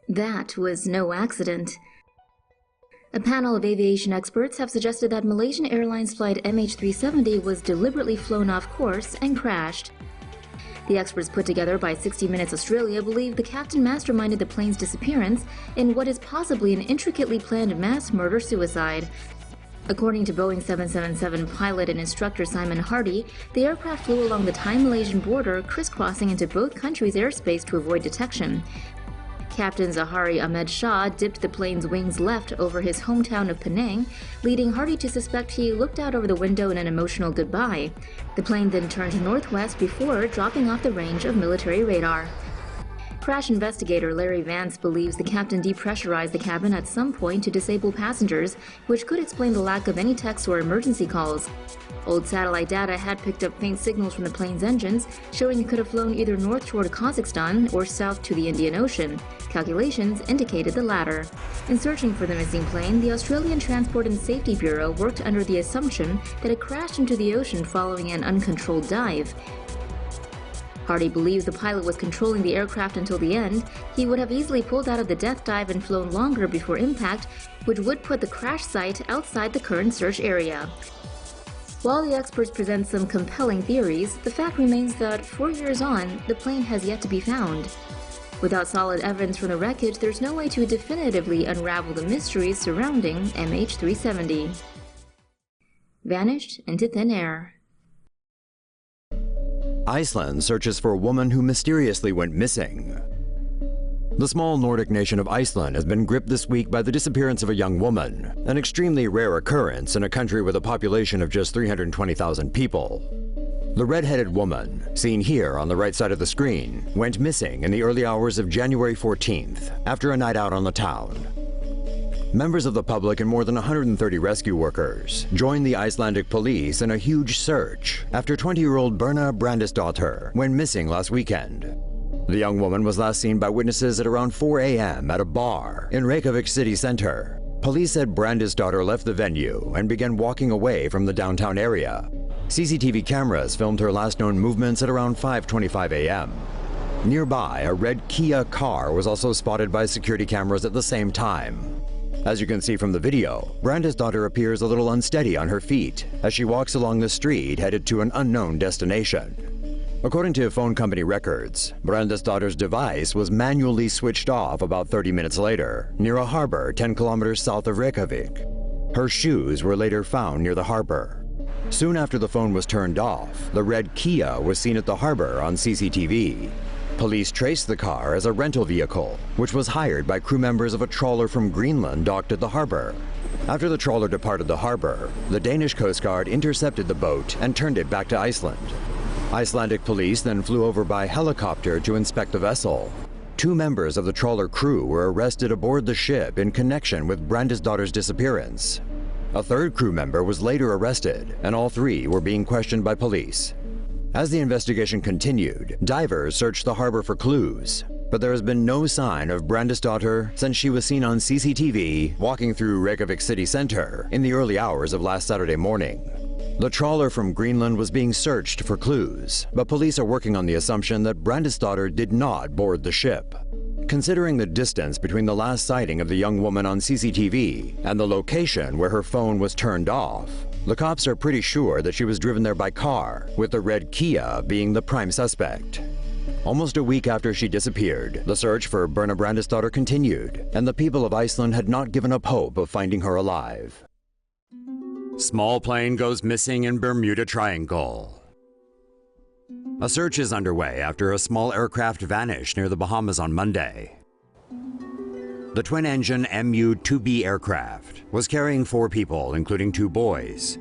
That was no accident. A panel of aviation experts have suggested that Malaysian Airlines flight MH370 was deliberately flown off course and crashed. The experts put together by 60 Minutes Australia believe the captain masterminded the plane's disappearance in what is possibly an intricately planned mass murder-suicide. According to Boeing 777 pilot and instructor Simon Hardy, the aircraft flew along the Thai-Malaysian border, crisscrossing into both countries' airspace to avoid detection. Captain Zahari Ahmed Shah dipped the plane's wings left over his hometown of Penang, leading Hardy to suspect he looked out over the window in an emotional goodbye. The plane then turned northwest before dropping off the range of military radar. Crash investigator Larry Vance believes the captain depressurized the cabin at some point to disable passengers, which could explain the lack of any text or emergency calls. Old satellite data had picked up faint signals from the plane's engines, showing it could have flown either north toward Kazakhstan or south to the Indian Ocean. Calculations indicated the latter. In searching for the missing plane, the Australian Transport and Safety Bureau worked under the assumption that it crashed into the ocean following an uncontrolled dive. Hardy believes the pilot was controlling the aircraft until the end. He would have easily pulled out of the death dive and flown longer before impact, which would put the crash site outside the current search area. While the experts present some compelling theories, the fact remains that 4 years on, the plane has yet to be found. Without solid evidence from the wreckage, there's no way to definitively unravel the mysteries surrounding MH370. Vanished into thin air. Iceland searches for a woman who mysteriously went missing. The small Nordic nation of Iceland has been gripped this week by the disappearance of a young woman, an extremely rare occurrence in a country with a population of just 320,000 people. The red-headed woman, seen here on the right side of the screen, went missing in the early hours of January 14th after a night out on the town. Members of the public and more than 130 rescue workers joined the Icelandic police in a huge search after 20-year-old Birna Brandisdóttir went missing last weekend. The young woman was last seen by witnesses at around 4 a.m. at a bar in Reykjavik city center. Police said Brandisdóttir left the venue and began walking away from the downtown area. CCTV cameras filmed her last known movements at around 5:25 a.m. Nearby, a red Kia car was also spotted by security cameras at the same time. As you can see from the video, Brandisdóttir appears a little unsteady on her feet as she walks along the street headed to an unknown destination. According to phone company records, Brandisdóttir's device was manually switched off about 30 minutes later, near a harbor 10 kilometers south of Reykjavik. Her shoes were later found near the harbor. Soon after the phone was turned off, the red Kia was seen at the harbor on CCTV. Police traced the car as a rental vehicle, which was hired by crew members of a trawler from Greenland docked at the harbor. After the trawler departed the harbor, the Danish Coast Guard intercepted the boat and turned it back to Iceland. Icelandic police then flew over by helicopter to inspect the vessel. 2 members of the trawler crew were arrested aboard the ship in connection with Brandisdóttir's disappearance. A 3rd crew member was later arrested, and all 3 were being questioned by police. As the investigation continued, divers searched the harbor for clues, but there has been no sign of Brandisdóttir since she was seen on CCTV walking through Reykjavik city center in the early hours of last Saturday morning. The trawler from Greenland was being searched for clues, but police are working on the assumption that Brandisdóttir did not board the ship. Considering the distance between the last sighting of the young woman on CCTV and the location where her phone was turned off, the cops are pretty sure that she was driven there by car, with the red Kia being the prime suspect. Almost a week after she disappeared, the search for Birna Brandisdóttir continued, and the people of Iceland had not given up hope of finding her alive. Small plane goes missing in Bermuda Triangle. A search is underway after a small aircraft vanished near the Bahamas on Monday. The twin-engine MU-2B aircraft was carrying 4 people, including 2 boys.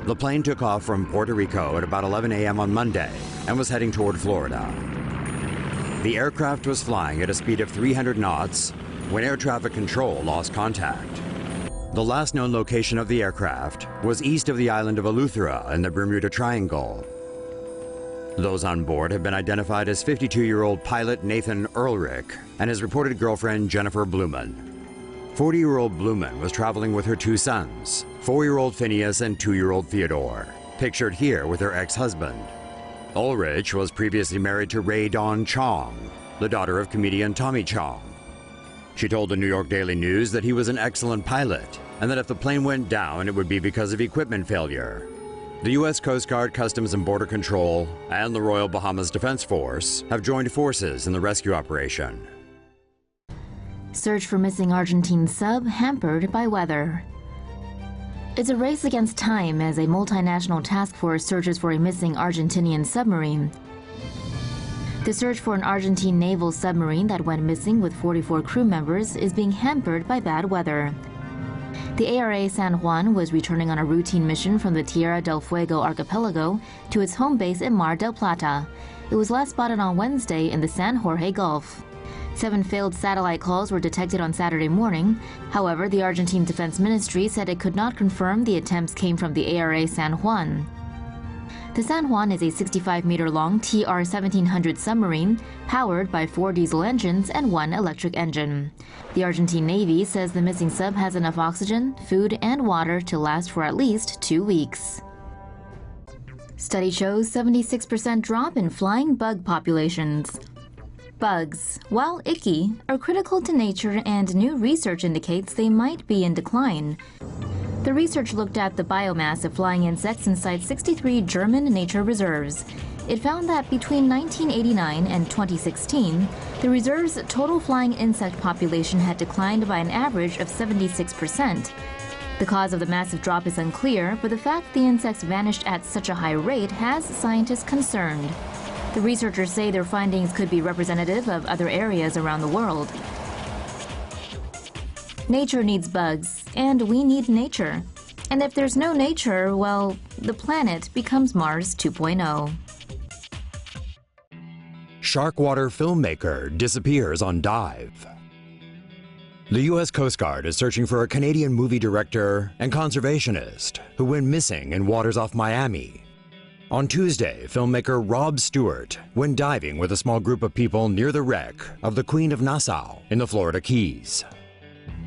The plane took off from Puerto Rico at about 11 a.m. on Monday and was heading toward Florida. The aircraft was flying at a speed of 300 knots when air traffic control lost contact. The last known location of the aircraft was east of the island of Eleuthera in the Bermuda Triangle. Those on board have been identified as 52-year-old pilot Nathan Ehrlich and his reported girlfriend Jennifer Blumen. 40-year-old Blumen was traveling with her 2 sons, 4-year-old Phineas and 2-year-old Theodore, pictured here with her ex-husband. Ulrich was previously married to Ray Dawn Chong, the daughter of comedian Tommy Chong. She told the New York Daily News that he was an excellent pilot and that if the plane went down, it would be because of equipment failure. The U.S. Coast Guard, Customs and Border Control, and the Royal Bahamas Defense Force have joined forces in the rescue operation. Search for missing Argentine sub hampered by weather. It's a race against time as a multinational task force searches for a missing Argentinian submarine. The search for an Argentine naval submarine that went missing with 44 crew members is being hampered by bad weather. The ARA San Juan was returning on a routine mission from the Tierra del Fuego archipelago to its home base in Mar del Plata. It was last spotted on Wednesday in the San Jorge Gulf. 7 failed satellite calls were detected on Saturday morning. However, the Argentine Defense Ministry said it could not confirm the attempts came from the ARA San Juan. The San Juan is a 65-meter-long TR-1700 submarine powered by 4 diesel engines and 1 electric engine. The Argentine Navy says the missing sub has enough oxygen, food, and water to last for at least 2 weeks. Study shows 76% drop in flying bug populations. Bugs, while icky, are critical to nature, and new research indicates they might be in decline. The research looked at the biomass of flying insects inside 63 German nature reserves. It found that between 1989 and 2016, the reserve's total flying insect population had declined by an average of 76%. The cause of the massive drop is unclear, but the fact the insects vanished at such a high rate has scientists concerned. The researchers say their findings could be representative of other areas around the world. Nature needs bugs, and we need nature. And if there's no nature, well, the planet becomes Mars 2.0. Sharkwater filmmaker disappears on dive. The U.S. Coast Guard is searching for a Canadian movie director and conservationist who went missing in waters off Miami. On Tuesday, filmmaker Rob Stewart went diving with a small group of people near the wreck of the Queen of Nassau in the Florida Keys.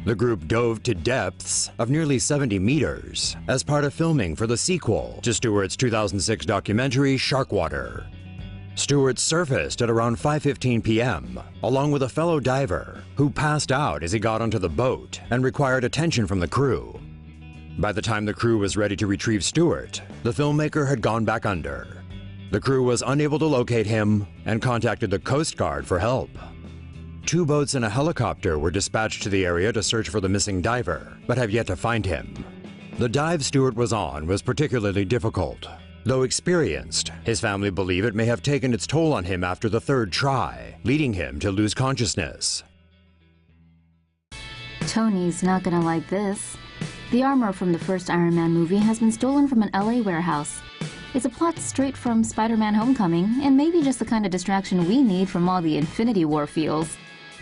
The group dove to depths of nearly 70 meters as part of filming for the sequel to Stewart's 2006 documentary Sharkwater. Stewart surfaced at around 5:15 p.m. along with a fellow diver who passed out as he got onto the boat and required attention from the crew. By the time the crew was ready to retrieve Stewart, the filmmaker had gone back under. The crew was unable to locate him and contacted the Coast Guard for help. 2 boats and a helicopter were dispatched to the area to search for the missing diver, but have yet to find him. The dive Stewart was on was particularly difficult. Though experienced, his family believe it may have taken its toll on him after the 3rd try, leading him to lose consciousness. Tony's not gonna like this. The armor from the first Iron Man movie has been stolen from an LA warehouse. It's a plot straight from Spider-Man Homecoming, and maybe just the kind of distraction we need from all the Infinity War feels.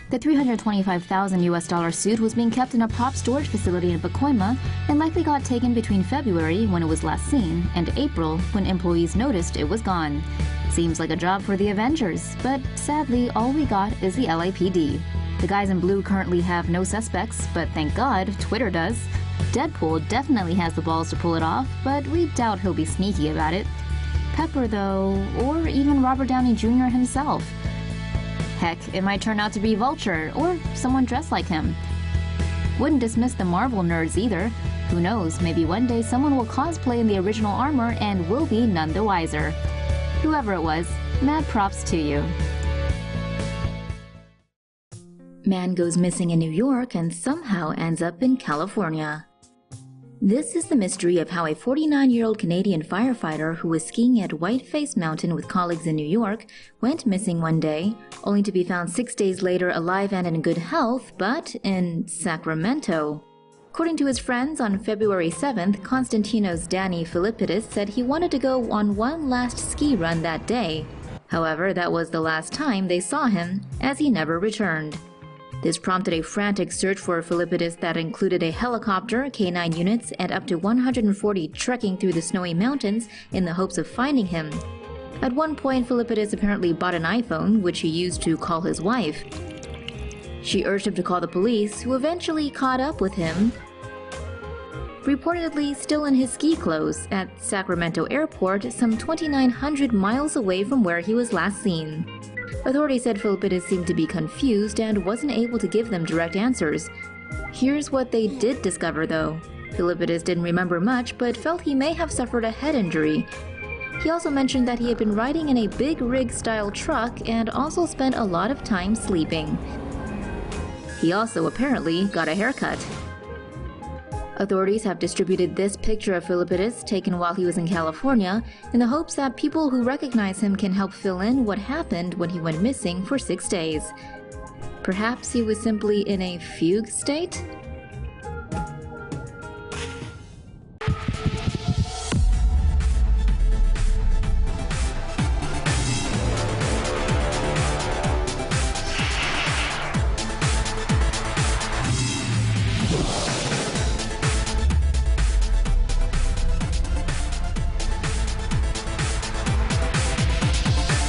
The $325,000 suit was being kept in a prop storage facility in Pacoima and likely got taken between February, when it was last seen, and April, when employees noticed it was gone. Seems like a job for the Avengers, but sadly all we got is the LAPD. The guys in blue currently have no suspects, but thank God Twitter does. Deadpool definitely has the balls to pull it off, but we doubt he'll be sneaky about it. Pepper, though, or even Robert Downey Jr. himself. Heck, it might turn out to be Vulture, or someone dressed like him. Wouldn't dismiss the Marvel nerds either. Who knows, maybe one day someone will cosplay in the original armor and we'll be none the wiser. Whoever it was, mad props to you. Man goes missing in New York and somehow ends up in California. This is the mystery of how a 49-year-old Canadian firefighter who was skiing at Whiteface Mountain with colleagues in New York went missing one day, only to be found 6 days later alive and in good health, but in Sacramento. According to his friends, on February 7th, Konstantinos Danny Filippidis said he wanted to go on one last ski run that day. However, that was the last time they saw him, as he never returned. This prompted a frantic search for Filippidis that included a helicopter, K9 units, and up to 140 trekking through the snowy mountains in the hopes of finding him. At one point, Filippidis apparently bought an iPhone, which he used to call his wife. She urged him to call the police, who eventually caught up with him, reportedly still in his ski clothes, at Sacramento Airport, some 2,900 miles away from where he was last seen. Authorities said Philippidis seemed to be confused and wasn't able to give them direct answers. Here's what they did discover though. Philippidis didn't remember much, but felt he may have suffered a head injury. He also mentioned that he had been riding in a big rig-style truck and also spent a lot of time sleeping. He also apparently got a haircut. Authorities have distributed this picture of Philippidis taken while he was in California in the hopes that people who recognize him can help fill in what happened when he went missing for 6 days. Perhaps he was simply in a fugue state?